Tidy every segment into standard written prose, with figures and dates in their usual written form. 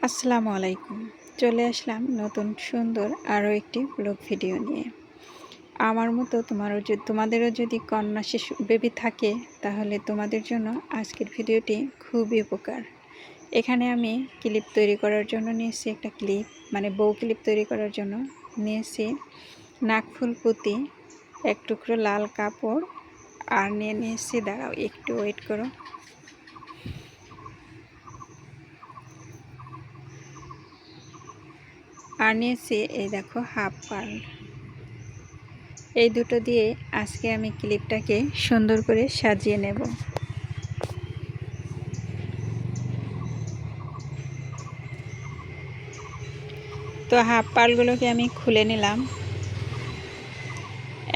আসসালামু আলাইকুম। চলে আসলাম নতুন সুন্দর আরও একটি ব্লগ ভিডিও নিয়ে। আমার মতো তোমাদেরও যদি কন্যা শিশু বেবি থাকে তাহলে তোমাদের জন্য আজকের ভিডিওটি খুবই উপকার। এখানে আমি ক্লিপ তৈরি করার জন্য নিয়েছি একটা ক্লিপ, মানে বউ ক্লিপ তৈরি করার জন্য নিয়েছি নাকফুল পুঁতি, এক টুকরো লাল কাপড়, আর নিয়েছি, দাঁড়াও একটু ওয়েট করো, আর নিয়েছি এই দেখো হাফ পার্ল। এই দুটো দিয়ে আজকে আমি ক্লিপটাকে সুন্দর করে সাজিয়ে নেব। তো হাফ পার্লগুলোকে আমি খুলে নিলাম।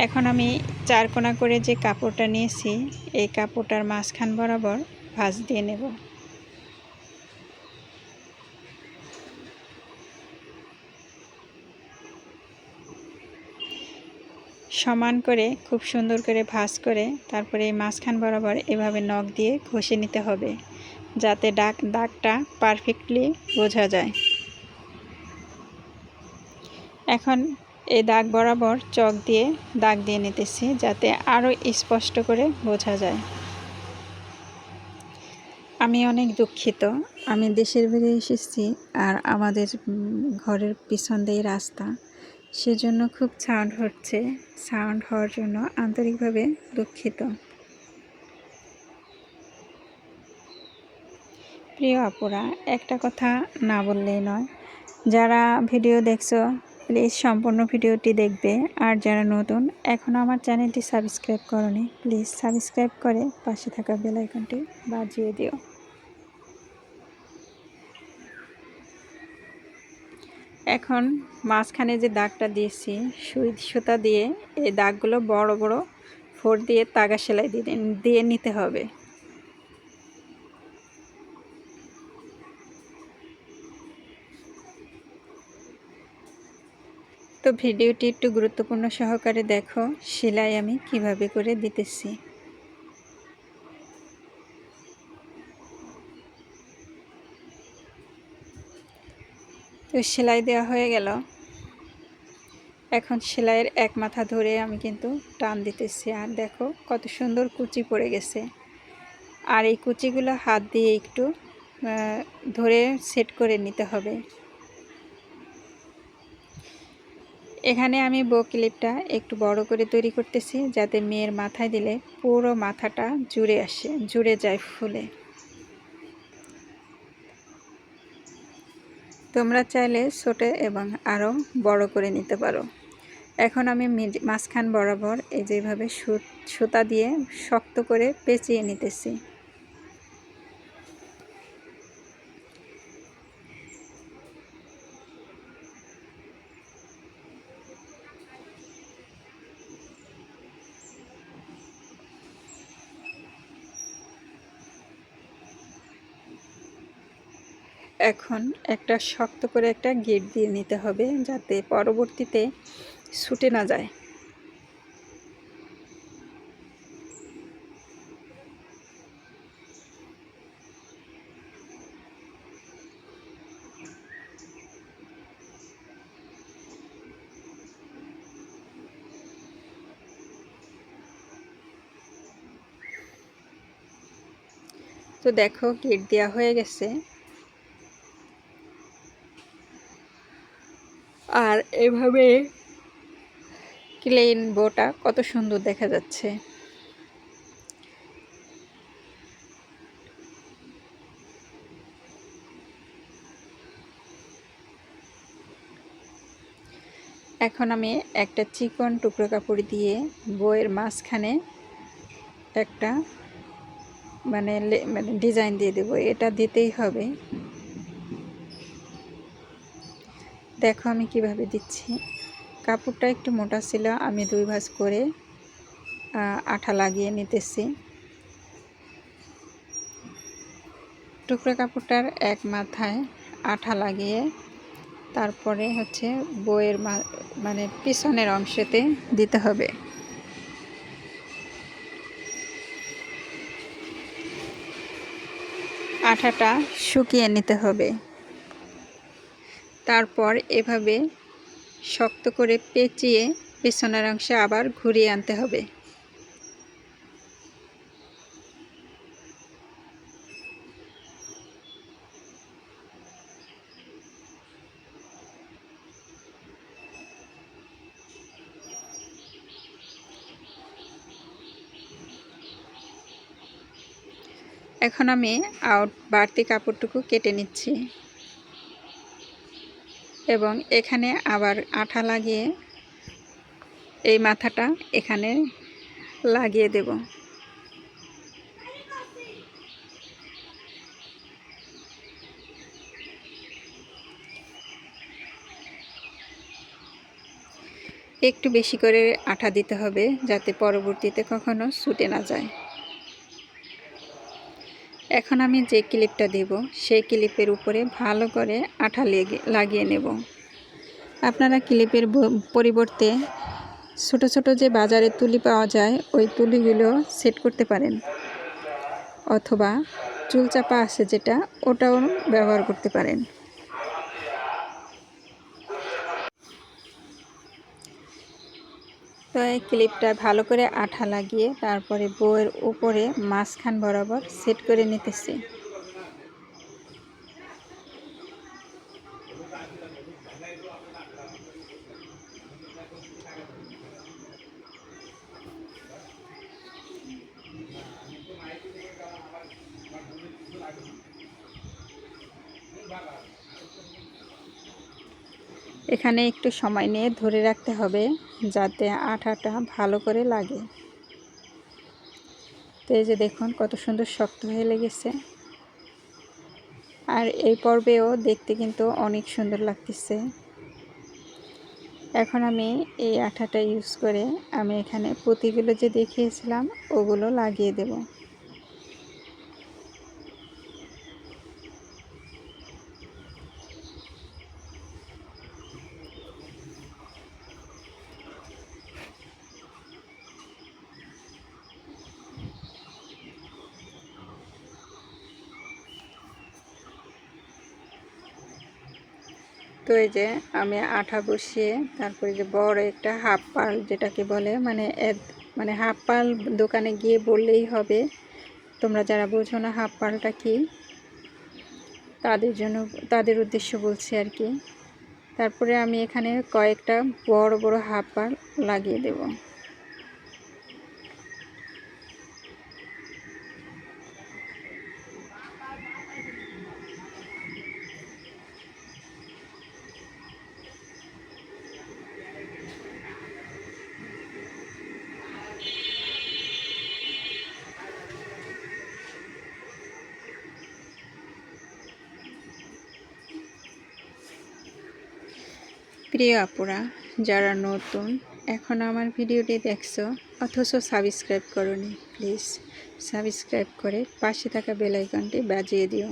এখন আমি চারকোনা করে যে কাপড়টা নিয়েছি এই কাপড়টার মাঝখান বরাবর ভাঁজ দিয়ে নেব। সমান করে খুব সুন্দর করে ভাঁজ করে তারপরে এই মাঝখান বরাবর এভাবে নখ দিয়ে ঘষে নিতে হবে, যাতে দাগটা পারফেক্টলি বোঝা যায়। এখন এই দাগ বরাবর চক দিয়ে দাগ দিয়ে নিতেছি, যাতে আরও স্পষ্ট করে বোঝা যায়। আমি অনেক দুঃখিত, আমি দেশের বাইরে এসেছি আর আমাদের ঘরের পিছন দিয়ে রাস্তা, সেজন্য খুব সাউন্ড হচ্ছে। সাউন্ড হওয়ার জন্য আন্তরিকভাবে দুঃখিত। প্রিয় আপুরা, একটা কথা না বললেই নয়, যারা ভিডিও দেখছো প্লিজ সম্পূর্ণ ভিডিওটি দেখবে, আর যারা নতুন এখনও আমার চ্যানেলটি সাবস্ক্রাইব করোনি প্লিজ সাবস্ক্রাইব করে পাশে থাকা বেল আইকনটি বাজিয়ে দিও। এখন মাঝখানে যে দাগটা দিয়েছি সুই সুতা দিয়ে এই দাগগুলো বড় বড় ফোর দিয়ে তাগা সেলাই দিয়ে নিতে হবে। তো ভিডিওটি একটু গুরুত্বপূর্ণ সহকারে দেখো, সেলাই আমি কিভাবে করে দিতেছি। তো সেলাই দেওয়া হয়ে গেল। এখন সেলাইয়ের এক মাথা ধরে আমি কিন্তু টান দিতেছি, আর দেখো কত সুন্দর কুচি পড়ে গেছে। আর এই কুচিগুলো হাত দিয়ে একটু ধরে সেট করে নিতে হবে। এখানে আমি বো ক্লিপটা একটু বড় করে তৈরি করতেছি, যাতে মেয়ের মাথায় দিলে পুরো মাথাটা জুড়ে যায় ফুলে। তোমরা চাইলে ছোট এবং আরও বড় করে নিতে পারো। এখন আমি মাঝখান বরাবর এই যেভাবে সুতা দিয়ে শক্ত করে পেঁচিয়ে নিতেছি। এখন একটা শক্ত করে একটা গিট দিয়ে নিতে হবে, যাতে পরবর্তীতে ছুটে না যায়। তো দেখো গিট দেওয়া হয়ে গেছে। আর এভাবে ক্লেন বোটা কত সুন্দর দেখা যাচ্ছে। এখন আমি একটা চিকন টুকরো কাপড় দিয়ে বইয়ের মাঝখানে একটা মানে ডিজাইন দিয়ে দেবো। এটা দিতেই হবে। দেখো আমি কিভাবে দিচ্ছি। কাপড়টা একটু মোটা ছিল, আমি 2 ভাঁজ করে আঠা লাগিয়ে নিতেছি। টুকরো কাপড়টার এক মাথায় আঠা লাগিয়ে তারপরে হচ্ছে বইয়ের মানে পিছনের অংশেতে দিতে হবে। আঠাটা শুকিয়ে নিতে হবে। তারপর এভাবে শক্ত করে পেঁচিয়ে পেছনের অংশে আবার ঘুরিয়ে আনতে হবে। এখন আমি বাড়তি কাপড়টুকু কেটে নিচ্ছি এবং এখানে আবার আঠা লাগিয়ে এই মাথাটা এখানে লাগিয়ে দেব। একটু বেশি করে আঠা দিতে হবে যাতে পরবর্তীতে কখনো ছুটে না যায়। এখন আমি যে ক্লিপটা দেব সেই ক্লিপের উপরে ভালো করে আঠা লাগিয়ে নেব। আপনারা ক্লিপের পরিবর্তে ছোট ছোট যে বাজারে তুলি পাওয়া যায় ওই তুলিগুলো সেট করতে পারেন, অথবা চুল চাপা আছে যেটা ওটাও ব্যবহার করতে পারেন। তো এই ক্লিপটা ভালো করে আঠা লাগিয়ে তারপরে বউয়ের উপরে মাঝখান বরাবর সেট করে নিতেছি। এখানে একটু সময় নিয়ে ধরে রাখতে হবে যাতে আঠাটা ভালো করে লাগে। তো এই যে দেখুন কত সুন্দর শক্ত হয়ে লেগেছে, আর এই পর্বেও দেখতে কিন্তু অনেক সুন্দর লাগতেছে। এখন আমি এই আঠাটা ইউজ করে আমি এখানে পুঁতিগুলো যে দেখিয়েছিলাম ওগুলো লাগিয়ে দেব। তো এই যে আমি আঠা বসিয়ে তারপরে যে বড় একটা হাফ পাল যেটাকে বলে মানে হাফ পাল দোকানে গিয়ে বললেই হবে। তোমরা যারা বোঝো না হাফ পালটা কি, তাদের উদ্দেশ্য বলছি আর কি। তারপরে আমি এখানে কয়েকটা বড় বড় হাফ পাল লাগিয়ে দেব। প্রিয় আপুরা যারা নতুন এখন আমার ভিডিওটি দেখছো অথচ সাবস্ক্রাইব করোনি, প্লিজ সাবস্ক্রাইব করে পাশে থাকা বেল আইকনটি বাজিয়ে দিও।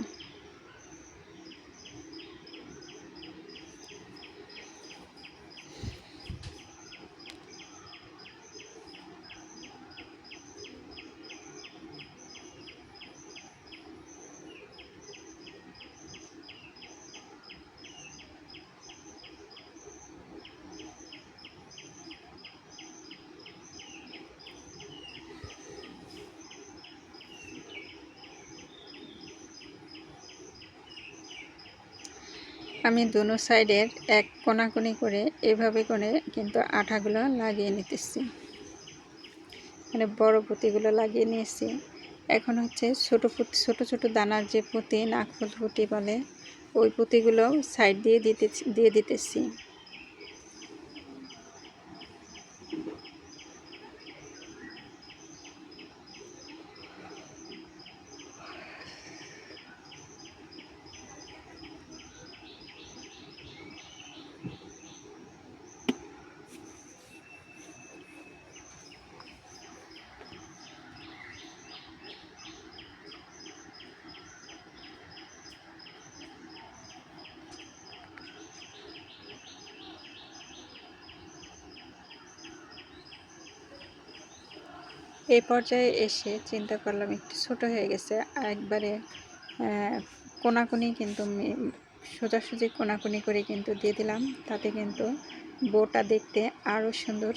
আমি দুনো সাইডের এক কোনাকুনি করে এভাবে করে কিন্তু আঠাগুলো লাগিয়ে নিতেছি, মানে বড় পুঁতিগুলো লাগিয়ে নিয়েছি। এখন হচ্ছে ছোট ছোট দানার যে পুঁতি নাকফুল পুঁতি বলে ওই পুঁতিগুলো সাইড দিয়ে দিতেছি। এই পর্যায়ে এসে চিন্তা করলাম একটু ছোট হয়ে গেছে, একবারে কোনাকুনি কিন্তু সোজাসুজি কোনাকুনি করে কিন্তু দিয়ে দিলাম, তাতে কিন্তু বোটা দেখতে আরও সুন্দর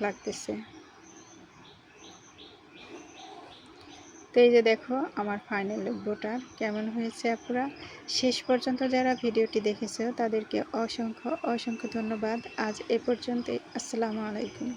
লাগতেছে। তো এই যে দেখো আমার ফাইনাল লুক বোটার কেমন হয়েছে। আপুরা শেষ পর্যন্ত যারা ভিডিওটি দেখেছো তাদেরকে অসংখ্য অসংখ্য ধন্যবাদ। আজ এ পর্যন্তই। আসসালামু আলাইকুম।